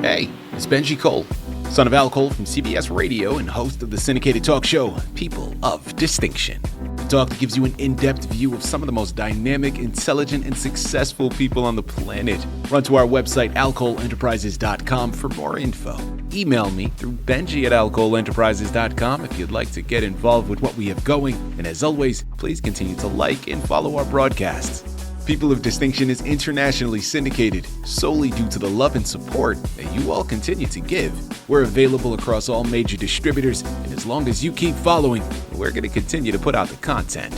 Hey, it's Benji Cole, son of Al Cole from CBS Radio and host of the syndicated talk show, People of Distinction. A talk that gives you an in-depth view of some of the most dynamic, intelligent, and successful people on the planet. Run to our website, alcoleenterprises.com for more info. Email me through benji@alcoleenterprises.com if you'd like to get involved with what we have going. And as always, please continue to like and follow our broadcasts. People of Distinction is internationally syndicated solely due to the love and support that you all continue to give. We're available across all major distributors, and as long as you keep following, we're going to continue to put out the content.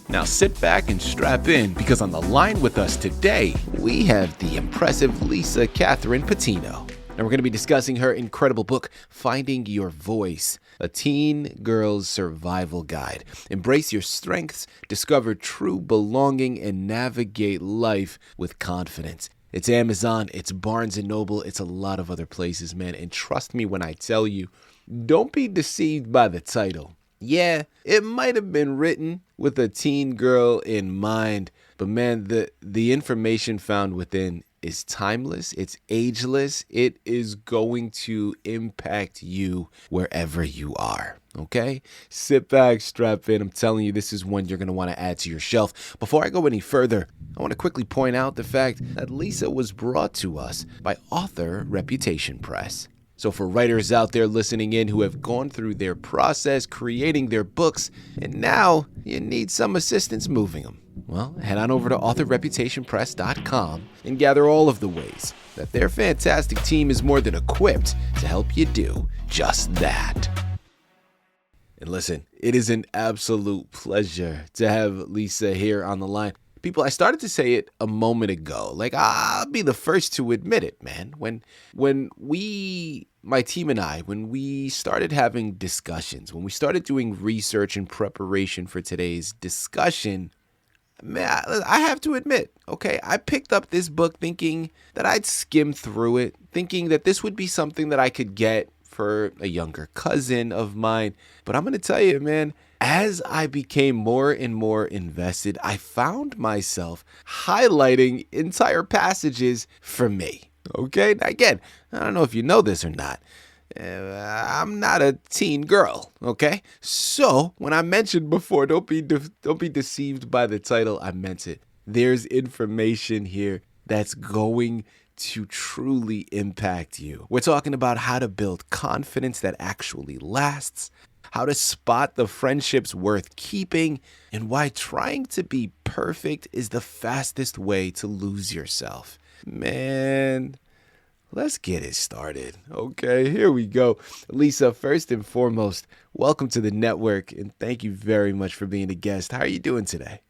Now sit back and strap in, because on the line with us today, we have the impressive Lisa Kathryn Pitino. And we're going to be discussing her incredible book, Finding Your Voice, a teen girl's survival guide. Embrace your strengths, discover true belonging, and navigate life with confidence. It's Amazon, it's Barnes & Noble, it's a lot of other places, man. And trust me when I tell you, don't be deceived by the title. Yeah, it might have been written with a teen girl in mind, but man, the information found within is timeless, it's ageless, it is going to impact you wherever you are, okay? Sit back, strap in. I'm telling you, this is one you're going to want to add to your shelf. Before I go any further, I want to quickly point out the fact that Lisa was brought to us by Author Reputation Press. So for writers out there listening in who have gone through their process creating their books, and now you need some assistance moving them, well, head on over to authorreputationpress.com and gather all of the ways that their fantastic team is more than equipped to help you do just that. And listen, it is an absolute pleasure to have Lisa here on the line. People, I started to say it a moment ago. Like, I'll be the first to admit it, man. When my team and I, when we started having discussions, when we started doing research and preparation for today's discussion, man, I have to admit, okay, I picked up this book thinking that I'd skim through it, thinking that this would be something that I could get for a younger cousin of mine. But I'm going to tell you, man, as I became more and more invested, I found myself highlighting entire passages for me. Okay, now again, I don't know if you know this or not. I'm not a teen girl, okay? So when I mentioned before, don't be deceived by the title. I meant it. There's information here that's going to truly impact you. We're talking about how to build confidence that actually lasts, how to spot the friendships worth keeping, and why trying to be perfect is the fastest way to lose yourself. Man, let's get it started. Okay, here we go. Lisa, first and foremost, welcome to the network, and thank you very much for being a guest. How are you doing today?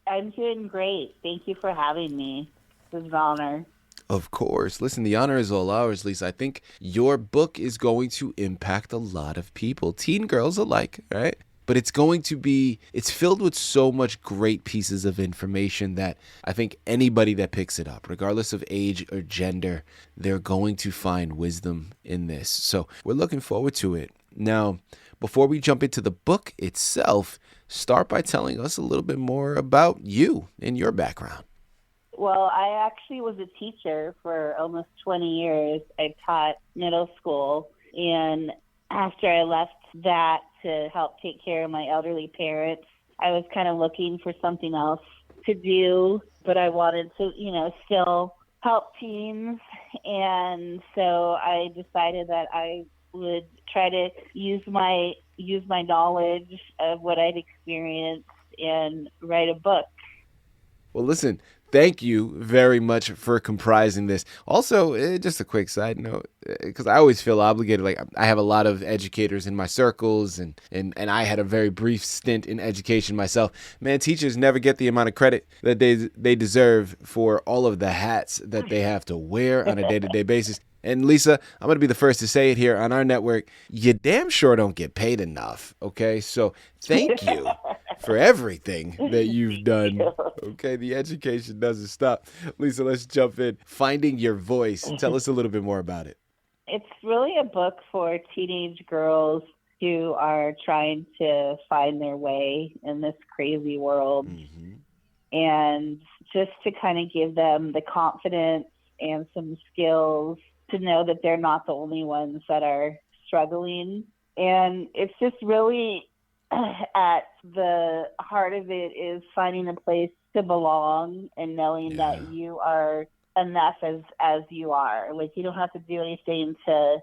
I'm doing great. Thank you for having me. It's an honor. Of course. Listen, the honor is all ours, Lisa. I think your book is going to impact a lot of people, teen girls alike, right? But it's filled with so much great pieces of information that I think anybody that picks it up, regardless of age or gender, they're going to find wisdom in this. So we're looking forward to it. Now, before we jump into the book itself, start by telling us a little bit more about you and your background. Well, I actually was a teacher for almost 20 years. I taught middle school, and after I left that to help take care of my elderly parents, I was kind of looking for something else to do, but I wanted to, still help teens. And so I decided that I would try to use my knowledge of what I'd experienced and write a book. Well, listen, thank you very much for comprising this. Also, just a quick side note, because I always feel obligated. Like, I have a lot of educators in my circles, and I had a very brief stint in education myself. Man, teachers never get the amount of credit that they deserve for all of the hats that they have to wear on a day-to-day basis. And Lisa, I'm going to be the first to say it here on our network. You damn sure don't get paid enough, okay? So thank you for everything that you've done, okay? The education doesn't stop. Lisa, let's jump in. Finding Your Voice. Tell us a little bit more about it. It's really a book for teenage girls who are trying to find their way in this crazy world. Mm-hmm. And just to kind of give them the confidence and some skills to know that they're not the only ones that are struggling. And it's just really at the heart of it is finding a place to belong and knowing that you are enough as you are. Like, you don't have to do anything to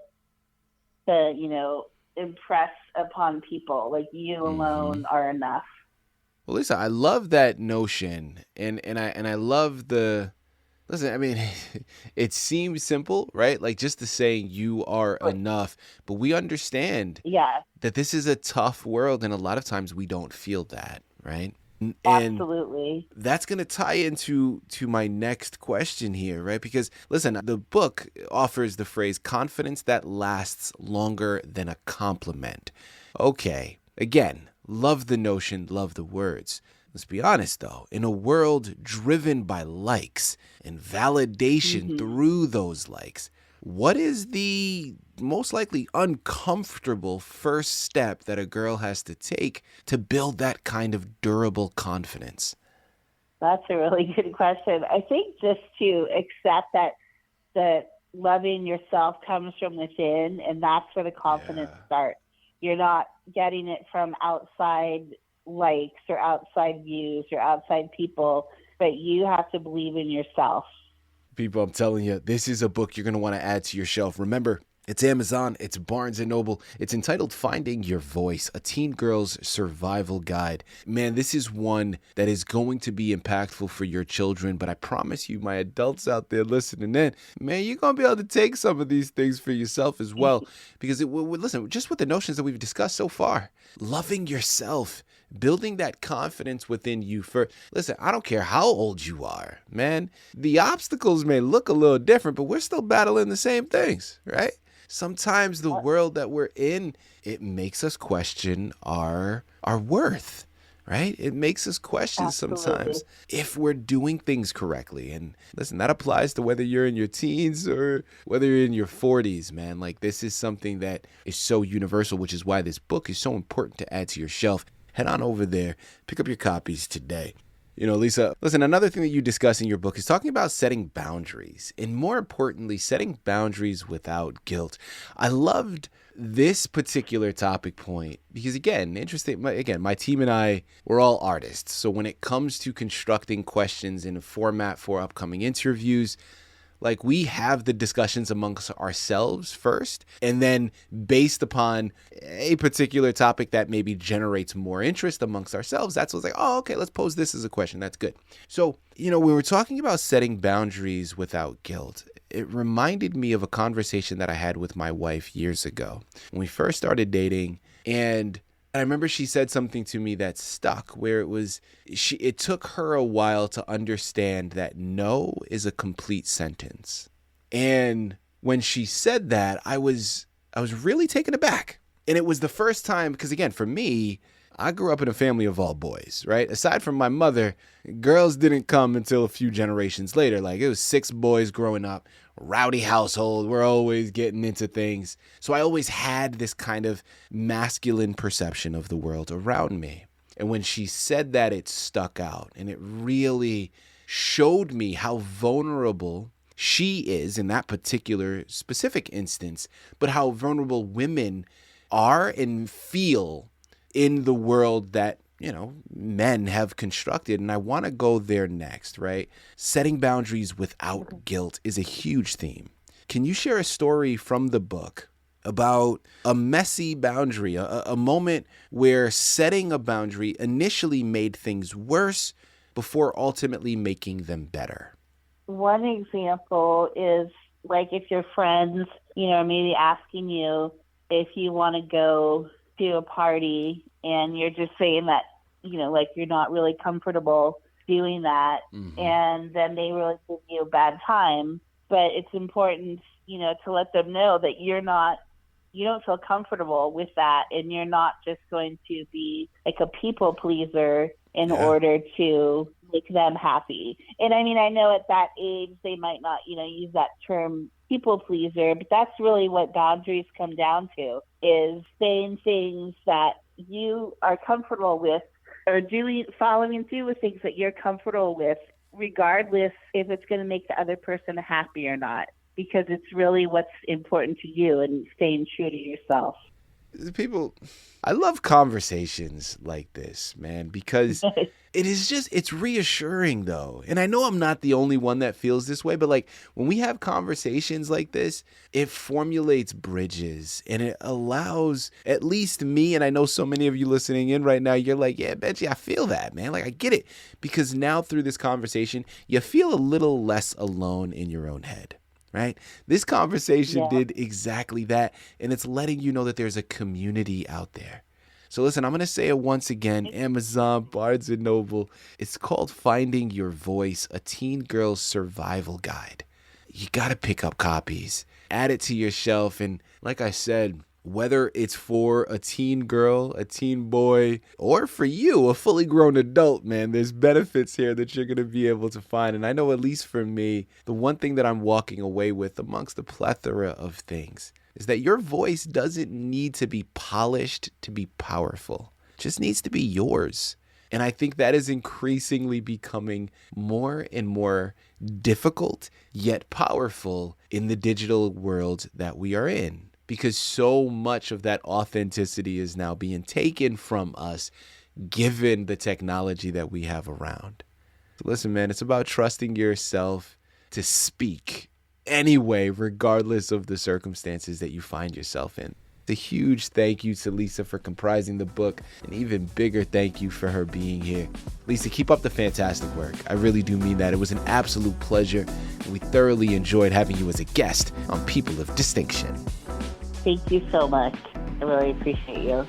impress upon people. Like, you alone are enough. Well, Lisa, I love that notion, and I love the. Listen, I mean, it seems simple, right? Like just the saying you are enough, but we understand that this is a tough world, and a lot of times we don't feel that, right? And absolutely. That's going to tie into my next question here, right? Because listen, the book offers the phrase confidence that lasts longer than a compliment. Okay, again, love the notion, love the words. Let's be honest, though, in a world driven by likes and validation through those likes, what is the most likely uncomfortable first step that a girl has to take to build that kind of durable confidence? That's a really good question. I think just to accept that loving yourself comes from within, and that's where the confidence starts. You're not getting it from outside likes or outside views or outside people, but you have to believe in yourself. People, I'm telling you, this is a book you're going to want to add to your shelf. Remember, it's Amazon, it's Barnes & Noble. It's entitled Finding Your Voice, a teen girl's survival guide. Man, this is one that is going to be impactful for your children, but I promise you, my adults out there listening in, man, you're going to be able to take some of these things for yourself as well. Because, listen, just with the notions that we've discussed so far, loving yourself, building that confidence within you first. Listen, I don't care how old you are, man. The obstacles may look a little different, but we're still battling the same things, right? Sometimes the world that we're in, it makes us question our worth, right? It makes us question sometimes if we're doing things correctly. And listen, that applies to whether you're in your teens or whether you're in your 40s, man. Like, this is something that is so universal, which is why this book is so important to add to your shelf. Head on over there, pick up your copies today. You know, Lisa, listen, another thing that you discuss in your book is talking about setting boundaries, and more importantly, setting boundaries without guilt. I loved this particular topic point because, again, my team and I, we're all artists. So when it comes to constructing questions in a format for upcoming interviews, like, we have the discussions amongst ourselves first, and then based upon a particular topic that maybe generates more interest amongst ourselves, that's what's like, oh, okay, let's pose this as a question. That's good. So, you know, when we're talking about setting boundaries without guilt, it reminded me of a conversation that I had with my wife years ago when we first started dating. And I remember she said something to me that stuck, where it took her a while to understand that no is a complete sentence. And when she said that, I was really taken aback. And it was the first time, because again, for me, I grew up in a family of all boys, right? Aside from my mother, girls didn't come until a few generations later. Like, it was 6 boys growing up, rowdy household. We're always getting into things. So I always had this kind of masculine perception of the world around me. And when she said that, it stuck out. And it really showed me how vulnerable she is in that particular specific instance, but how vulnerable women are and feel in the world that, you know, men have constructed. And I want to go there next, right? Setting boundaries without guilt is a huge theme. Can you share a story from the book about a messy boundary, a moment where setting a boundary initially made things worse before ultimately making them better? One example is, like, if your friends, you know, maybe asking you if you want to go to a party and you're just saying that, you know, like, you're not really comfortable doing that, and then they really give you a bad time. But it's important, you know, to let them know that you don't feel comfortable with that, and you're not just going to be like a people pleaser in order to make them happy. And I mean, I know at that age they might not, you know, use that term people pleaser, but that's really what boundaries come down to, is saying things that you are comfortable with, or following through with things that you're comfortable with, regardless if it's going to make the other person happy or not. because it's really what's important to you and staying true to yourself. People, I love conversations like this, man, because it's reassuring though. And I know I'm not the only one that feels this way, but like when we have conversations like this, it formulates bridges and it allows at least me, and I know so many of you listening in right now, you're like, yeah, Benji, I feel that, man. Like I get it. Because now through this conversation, you feel a little less alone in your own head. Right? This conversation did exactly that, and it's letting you know that there's a community out there. So listen, I'm going to say it once again, Amazon, Barnes & Noble. It's called Finding Your Voice, a Teen Girl's Survival Guide. You got to pick up copies, add it to your shelf, and like I said, whether it's for a teen girl, a teen boy, or for you, a fully grown adult, man, there's benefits here that you're going to be able to find. And I know at least for me, the one thing that I'm walking away with amongst the plethora of things is that your voice doesn't need to be polished to be powerful. It just needs to be yours. And I think that is increasingly becoming more and more difficult, yet powerful in the digital world that we are in. Because so much of that authenticity is now being taken from us, given the technology that we have around. So listen, man, it's about trusting yourself to speak anyway, regardless of the circumstances that you find yourself in. A huge thank you to Lisa for comprising the book. An even bigger thank you for her being here. Lisa, keep up the fantastic work. I really do mean that. It was an absolute pleasure, and we thoroughly enjoyed having you as a guest on People of Distinction. Thank you so much. I really appreciate you.